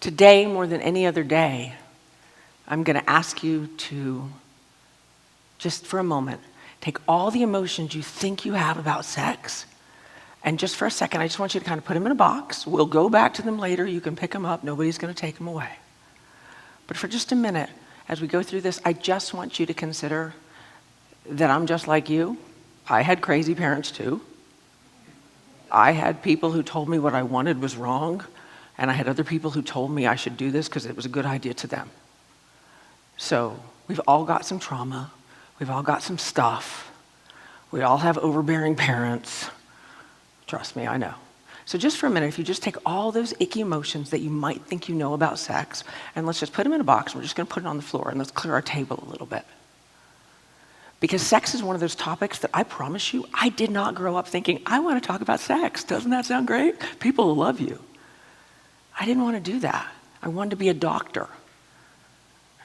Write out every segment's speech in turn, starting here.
Today, more than any other day, I'm going to ask you to, just for a moment, take all the emotions you think you have about sex, and just for a second, I just want you to kind of put them in a box. We'll go back to them later. You can pick them up. Nobody's going to take them away. But for just a minute, as we go through this, I just want you to consider that I'm just like you. I had crazy parents too. I had people who told me what I wanted was wrong, and I had other people who told me I should do this because it was a good idea to them. So we've all got some trauma. We've all got some stuff. We all have overbearing parents. Trust me, I know. So just for a minute, if you just take all those icky emotions that you might think you know about sex, and let's just put them in a box, and we're just going to put it on the floor, and let's clear our table a little bit. Because sex is one of those topics that I promise you, I did not grow up thinking, I want to talk about sex. Doesn't that sound great? People will love you. I didn't want to do that. I wanted to be a doctor.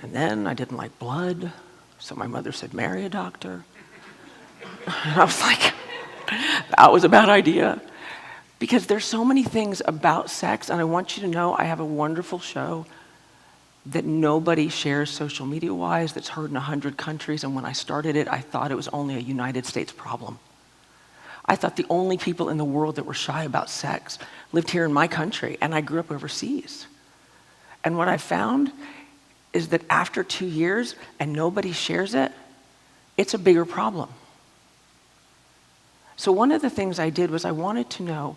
And then I didn't like blood, so my mother said, marry a doctor. And I was like, that was a bad idea. Because there's so many things about sex, and I want you to know I have a wonderful show that nobody shares social media-wise, that's heard in 100 countries, and when I started it, I thought it was only a United States problem. I thought the only people in the world that were shy about sex lived here in my country, and I grew up overseas. And what I found is that after 2 years, and nobody shares it, it's a bigger problem. So one of the things I did was I wanted to know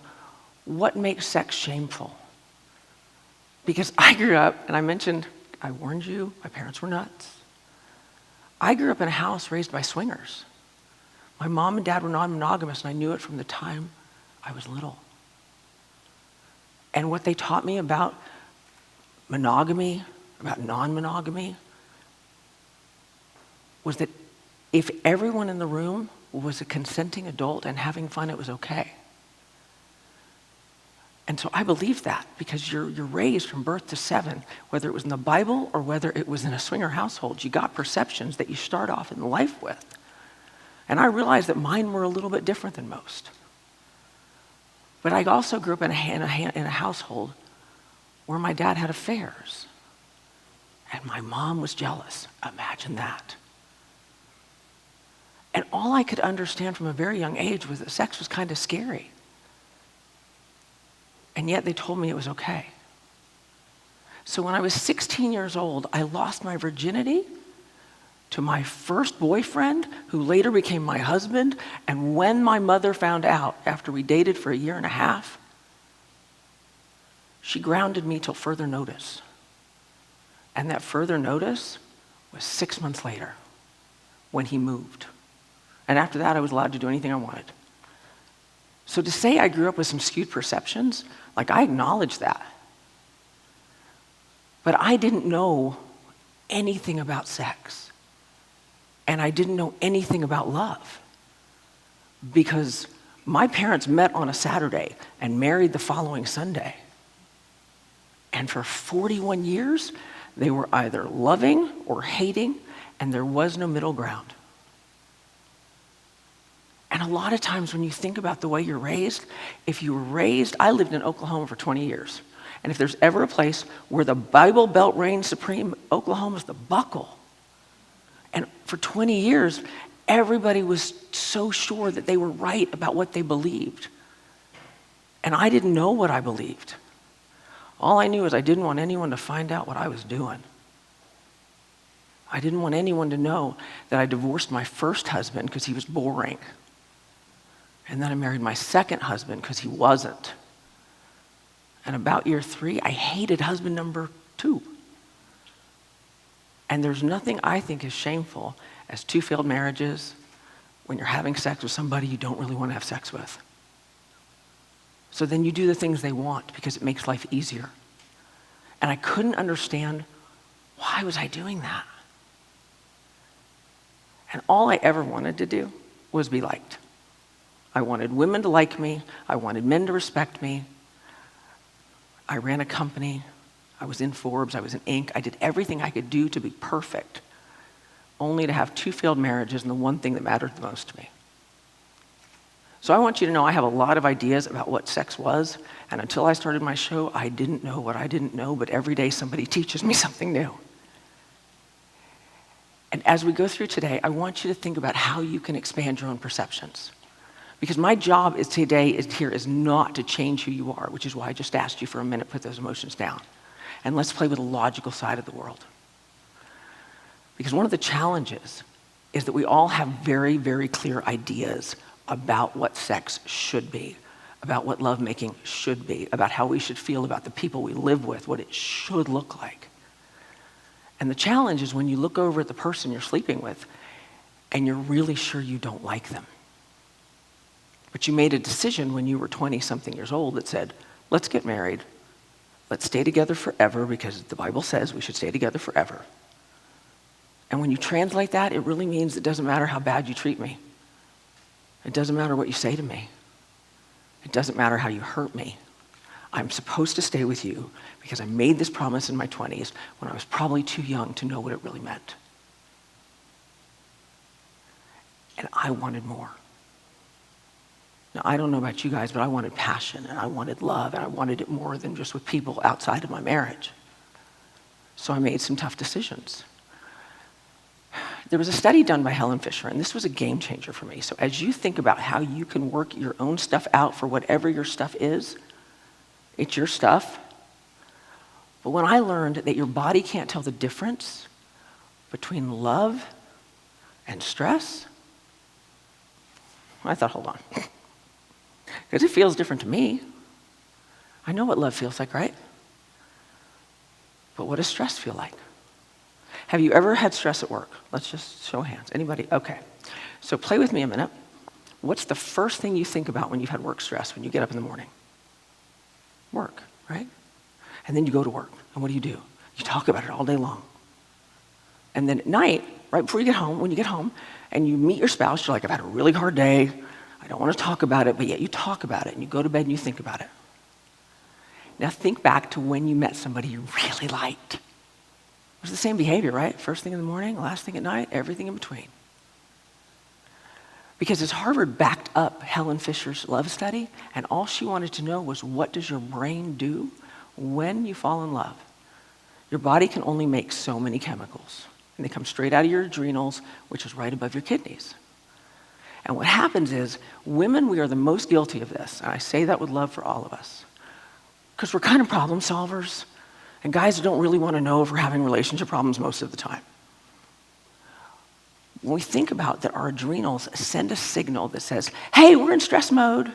what makes sex shameful. Because I grew up, and I mentioned, I warned you, my parents were nuts. I grew up in a house raised by swingers. My mom and dad were non-monogamous, and I knew it from the time I was little. And what they taught me about monogamy, about non-monogamy, was that if everyone in the room was a consenting adult and having fun, it was okay. And so I believe that because you're raised from birth to 7, whether it was in the Bible or whether it was in a swinger household, you got perceptions that you start off in life with. And I realized that mine were a little bit different than most. But I also grew up in a household where my dad had affairs. And my mom was jealous. Imagine that. And all I could understand from a very young age was that sex was kind of scary. And yet they told me it was okay. So when I was 16 years old, I lost my virginity to my first boyfriend, who later became my husband. And when my mother found out, after we dated for 1.5 years, she grounded me till further notice. And that further notice was 6 months later, when he moved. And after that, I was allowed to do anything I wanted. So to say I grew up with some skewed perceptions, like I acknowledge that. But I didn't know anything about sex. And I didn't know anything about love. Because my parents met on a Saturday and married the following Sunday. And for 41 years, they were either loving or hating, and there was no middle ground. And a lot of times when you think about the way you're raised, if you were raised, I lived in Oklahoma for 20 years. And if there's ever a place where the Bible Belt reigns supreme, Oklahoma's the buckle. And for 20 years, everybody was so sure that they were right about what they believed. And I didn't know what I believed. All I knew is I didn't want anyone to find out what I was doing. I didn't want anyone to know that I divorced my first husband because he was boring. And then I married my second husband because he wasn't. And about year 3, I hated husband number 2. And there's nothing I think as shameful as 2 failed marriages when you're having sex with somebody you don't really want to have sex with. So then you do the things they want because it makes life easier. And I couldn't understand, why was I doing that? And all I ever wanted to do was be liked. I wanted women to like me. I wanted men to respect me. I ran a company. I was in Forbes. I was in INC. I did everything I could do to be perfect, only to have 2 failed marriages and the one thing that mattered the most to me. So I want you to know I have a lot of ideas about what sex was, and until I started my show, I didn't know what I didn't know, but every day somebody teaches me something new. And as we go through today, I want you to think about how you can expand your own perceptions. Because my job is not to change who you are, which is why I just asked you for a minute, put those emotions down. And let's play with the logical side of the world. Because one of the challenges is that we all have very, very clear ideas about what sex should be, about what lovemaking should be, about how we should feel about the people we live with, what it should look like. And the challenge is when you look over at the person you're sleeping with and you're really sure you don't like them. But you made a decision when you were 20-something years old that said, let's get married, let's stay together forever because the Bible says we should stay together forever. And when you translate that, it really means it doesn't matter how bad you treat me. It doesn't matter what you say to me. It doesn't matter how you hurt me. I'm supposed to stay with you because I made this promise in my 20s when I was probably too young to know what it really meant. And I wanted more. Now, I don't know about you guys, but I wanted passion, and I wanted love, and I wanted it more than just with people outside of my marriage. So I made some tough decisions. There was a study done by Helen Fisher, and this was a game changer for me. So as you think about how you can work your own stuff out for whatever your stuff is, it's your stuff. But when I learned that your body can't tell the difference between love and stress, I thought, hold on. Because it feels different to me. I know what love feels like, right? But what does stress feel like? Have you ever had stress at work? Let's just show hands. Anybody? Okay. So play with me a minute. What's the first thing you think about when you've had work stress, when you get up in the morning? Work, right? And then you go to work. And what do? You talk about it all day long. And then at night, right before you get home, when you get home and you meet your spouse, you're like, I've had a really hard day. I don't want to talk about it, but yet you talk about it and you go to bed and you think about it. Now think back to when you met somebody you really liked. It was the same behavior, right? First thing in the morning, last thing at night, everything in between. Because as Harvard backed up Helen Fisher's love study, and all she wanted to know was, what does your brain do when you fall in love? Your body can only make so many chemicals, and they come straight out of your adrenals, which is right above your kidneys. And what happens is, women, we are the most guilty of this, and I say that with love for all of us, because we're kind of problem solvers, and guys don't really want to know if we're having relationship problems most of the time. When we think about that, our adrenals send a signal that says, hey, we're in stress mode.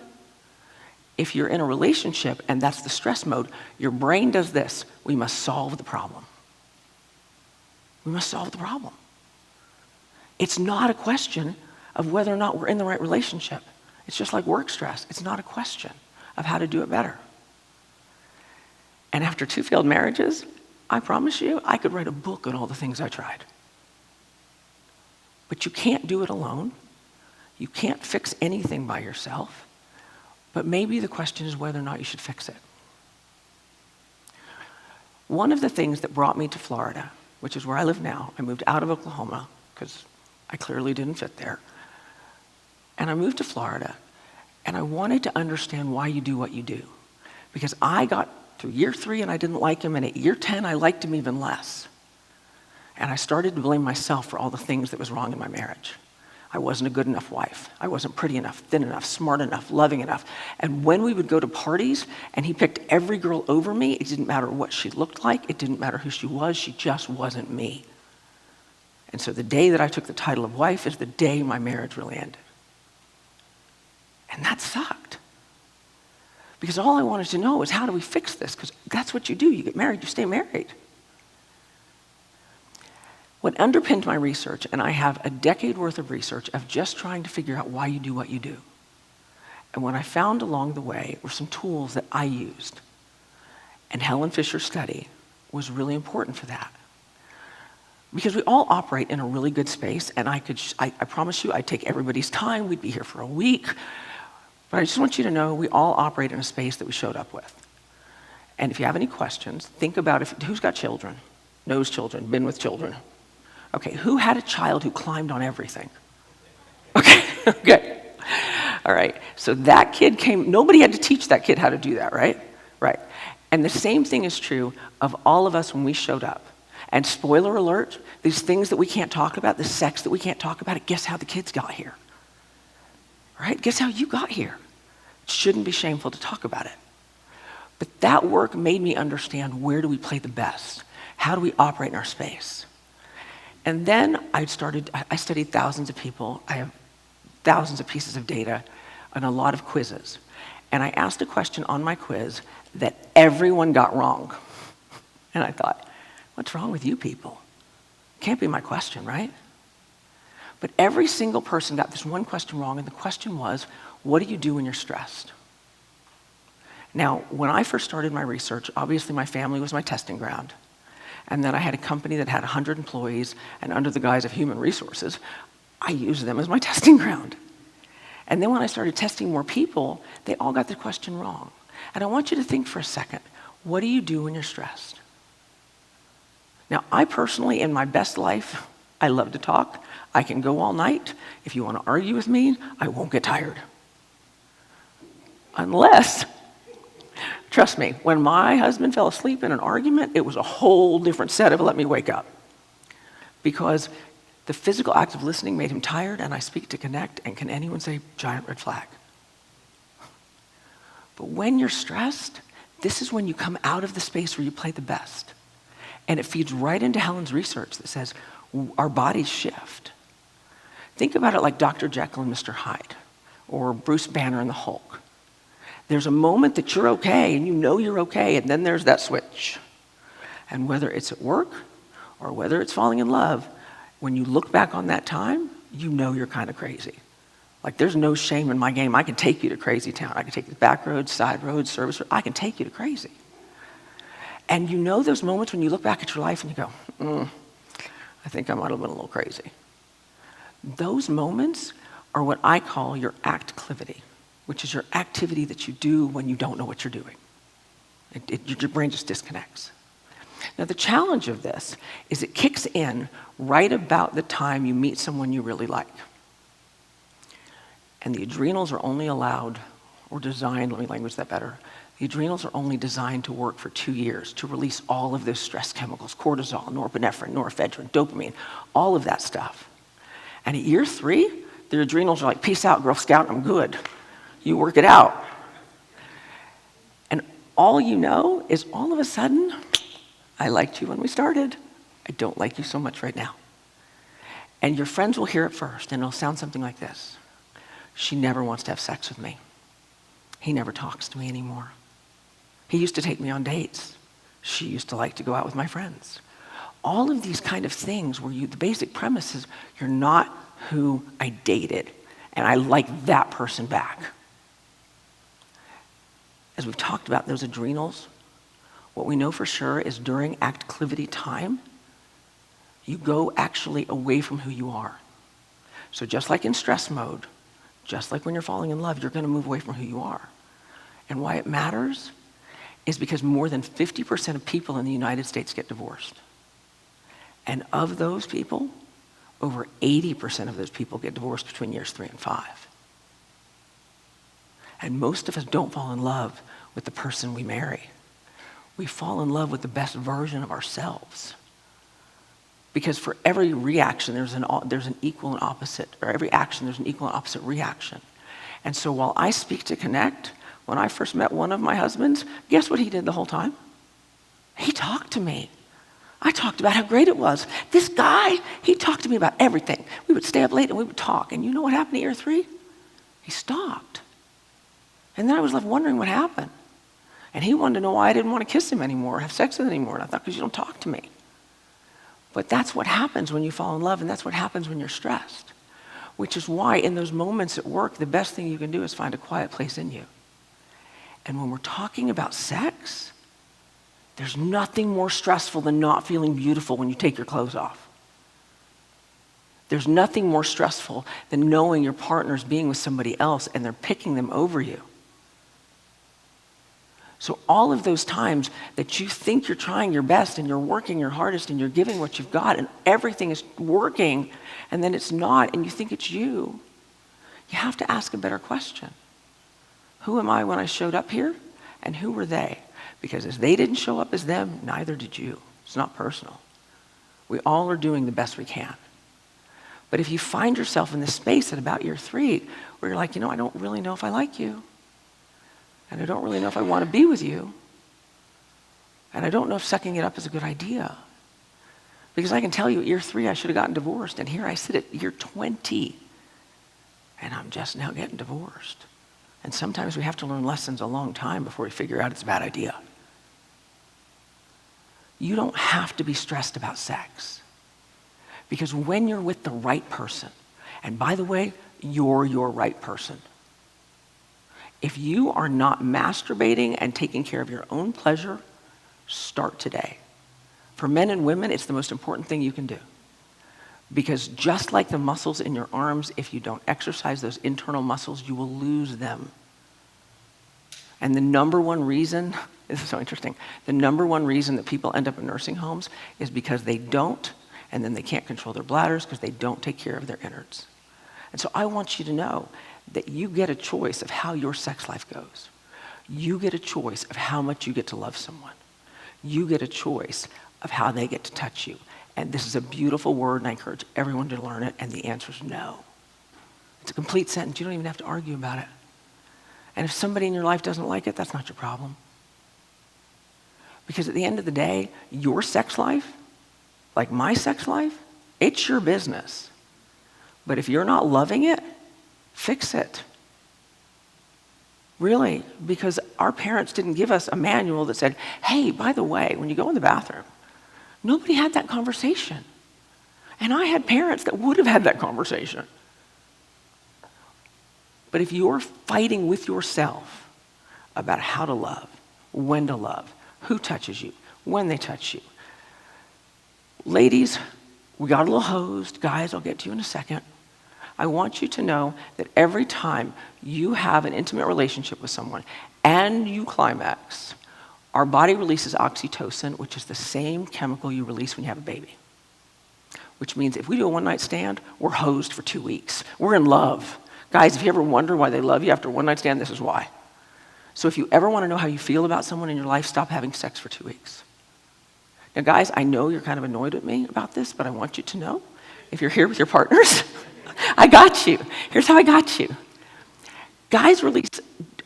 If you're in a relationship and that's the stress mode, your brain does this. We must solve the problem. We must solve the problem. It's not a question of whether or not we're in the right relationship. It's just like work stress. It's not a question of how to do it better. And after 2 failed marriages, I promise you, I could write a book on all the things I tried. But you can't do it alone. You can't fix anything by yourself. But maybe the question is whether or not you should fix it. One of the things that brought me to Florida, which is where I live now, I moved out of Oklahoma because I clearly didn't fit there. And I moved to Florida, and I wanted to understand why you do what you do. Because I got through year 3 and I didn't like him, and at year 10 I liked him even less. And I started to blame myself for all the things that was wrong in my marriage. I wasn't a good enough wife. I wasn't pretty enough, thin enough, smart enough, loving enough. And when we would go to parties and he picked every girl over me, it didn't matter what she looked like, it didn't matter who she was, she just wasn't me. And so the day that I took the title of wife is the day my marriage really ended. And that sucked. Because all I wanted to know was, how do we fix this? Because that's what you do. You get married, you stay married. What underpinned my research, and I have a decade worth of research of just trying to figure out why you do what you do. And what I found along the way were some tools that I used. And Helen Fisher's study was really important for that. Because we all operate in a really good space, and I promise you, I'd take everybody's time. We'd be here for a week. But I just want you to know we all operate in a space that we showed up with. And if you have any questions, think about who's got children, knows children, been with children. Okay, who had a child who climbed on everything? Okay, okay. All right, so that kid came, nobody had to teach that kid how to do that, right? Right. And the same thing is true of all of us when we showed up. And spoiler alert, these things that we can't talk about, the sex that we can't talk about, guess how the kids got here? Right? Guess how you got here? It shouldn't be shameful to talk about it. But that work made me understand, where do we play the best? How do we operate in our space? And then I studied thousands of people. I have thousands of pieces of data and a lot of quizzes. And I asked a question on my quiz that everyone got wrong. And I thought, what's wrong with you people? Can't be my question, right? But every single person got this one question wrong, and the question was, what do you do when you're stressed? Now, when I first started my research, obviously my family was my testing ground. And then I had a company that had 100 employees, and under the guise of human resources, I used them as my testing ground. And then when I started testing more people, they all got the question wrong. And I want you to think for a second, what do you do when you're stressed? Now, I personally, in my best life, I love to talk. I can go all night. If you want to argue with me, I won't get tired. Unless, trust me, when my husband fell asleep in an argument, it was a whole different set of let me wake up. Because the physical act of listening made him tired, and I speak to connect, and can anyone say giant red flag? But when you're stressed, this is when you come out of the space where you play the best. And it feeds right into Helen's research that says our bodies shift. Think about it like Dr. Jekyll and Mr. Hyde, or Bruce Banner and the Hulk. There's a moment that you're okay, and you know you're okay, and then there's that switch. And whether it's at work, or whether it's falling in love, when you look back on that time, you know you're kind of crazy. Like, there's no shame in my game. I can take you to crazy town. I can take you to back roads, side roads, service roads. I can take you to crazy. And you know those moments when you look back at your life and you go, I think I might have been a little crazy. Those moments are what I call your activity, which is your activity that you do when you don't know what you're doing. Your brain just disconnects. Now, the challenge of this is it kicks in right about the time you meet someone you really like. And the adrenals are only allowed, or designed, let me language that better, the adrenals are only designed to work for 2 years to release all of those stress chemicals, cortisol, norepinephrine, norepinephrine, dopamine, all of that stuff. And at year 3, the adrenals are like, peace out, Girl Scout, I'm good. You work it out. And all you know is all of a sudden, I liked you when we started. I don't like you so much right now. And your friends will hear it first, and it'll sound something like this. She never wants to have sex with me. He never talks to me anymore. He used to take me on dates. She used to like to go out with my friends. All of these kind of things where the basic premise is you're not who I dated, and I like that person back. As we've talked about those adrenals, what we know for sure is during activity time, you go actually away from who you are. So just like in stress mode, just like when you're falling in love, you're going to move away from who you are. And why it matters is because more than 50% of people in the United States get divorced. And of those people, over 80% of those people get divorced between years 3 and 5. And most of us don't fall in love with the person we marry. We fall in love with the best version of ourselves. Because for every reaction, there's an equal and opposite, or every action, there's an equal and opposite reaction. And so while I speak to connect, when I first met one of my husbands, guess what he did the whole time? He talked to me. I talked about how great it was. This guy, he talked to me about everything. We would stay up late and we would talk. And you know what happened at year 3? He stopped. And then I was left wondering what happened. And he wanted to know why I didn't want to kiss him anymore, or have sex with him anymore. And I thought, because you don't talk to me. But that's what happens when you fall in love, and that's what happens when you're stressed. Which is why in those moments at work, the best thing you can do is find a quiet place in you. And when we're talking about sex, there's nothing more stressful than not feeling beautiful when you take your clothes off. There's nothing more stressful than knowing your partner's being with somebody else and they're picking them over you. So all of those times that you think you're trying your best and you're working your hardest and you're giving what you've got and everything is working and then it's not and you think it's you, You have to ask a better question. Who am I when I showed up here? And who were they? Because as they didn't show up as them, neither did you. It's not personal. We all are doing the best we can. But if you find yourself in this space at about year 3, where you're like, I don't really know if I like you. And I don't really know if I want to be with you. And I don't know if sucking it up is a good idea. Because I can tell you at year 3, I should have gotten divorced. And here I sit at year 20. And I'm just now getting divorced. And sometimes we have to learn lessons a long time before we figure out it's a bad idea. You don't have to be stressed about sex. Because when you're with the right person, and by the way, you're your right person. If you are not masturbating and taking care of your own pleasure, start today. For men and women, it's the most important thing you can do. Because just like the muscles in your arms, if you don't exercise those internal muscles, you will lose them. And the number one reason, this is so interesting, the number one reason that people end up in nursing homes is because they don't, and then they can't control their bladders because they don't take care of their innards. And so I want you to know that you get a choice of how your sex life goes. You get a choice of how much you get to love someone. You get a choice of how they get to touch you. And this is a beautiful word, and I encourage everyone to learn it, and the answer is no. It's a complete sentence. You don't even have to argue about it. And if somebody in your life doesn't like it, that's not your problem. Because at the end of the day, your sex life, like my sex life, it's your business. But if you're not loving it, fix it. Really, because our parents didn't give us a manual that said, hey, by the way, when you go in the bathroom, nobody had that conversation. And I had parents that would have had that conversation. But if you're fighting with yourself about how to love, when to love, who touches you, when they touch you. Ladies, we got a little hosed. Guys, I'll get to you in a second. I want you to know that every time you have an intimate relationship with someone and you climax, our body releases oxytocin, which is the same chemical you release when you have a baby. Which means if we do a one-night stand, we're hosed for 2 weeks. We're in love. Guys, if you ever wonder why they love you after a one-night stand, this is why. So if you ever want to know how you feel about someone in your life, stop having sex for 2 weeks. Now, guys, I know you're kind of annoyed at me about this, but I want you to know, if you're here with your partners, I got you. Here's how I got you. Guys release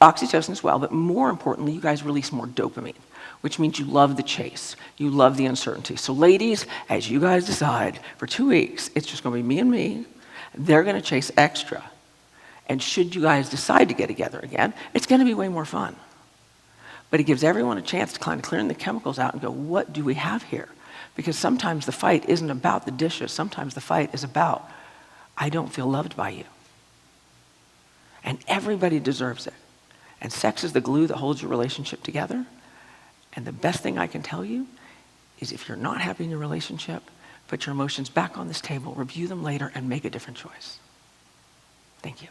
oxytocin as well, but more importantly, you guys release more dopamine, which means you love the chase. You love the uncertainty. So ladies, as you guys decide, for 2 weeks, it's just going to be me and me. They're going to chase extra. And should you guys decide to get together again, it's going to be way more fun. But it gives everyone a chance to kind of clear the chemicals out and go, what do we have here? Because sometimes the fight isn't about the dishes. Sometimes the fight is about, I don't feel loved by you. And everybody deserves it. And sex is the glue that holds your relationship together. And the best thing I can tell you is if you're not happy in your relationship, put your emotions back on this table, review them later, and make a different choice. Thank you.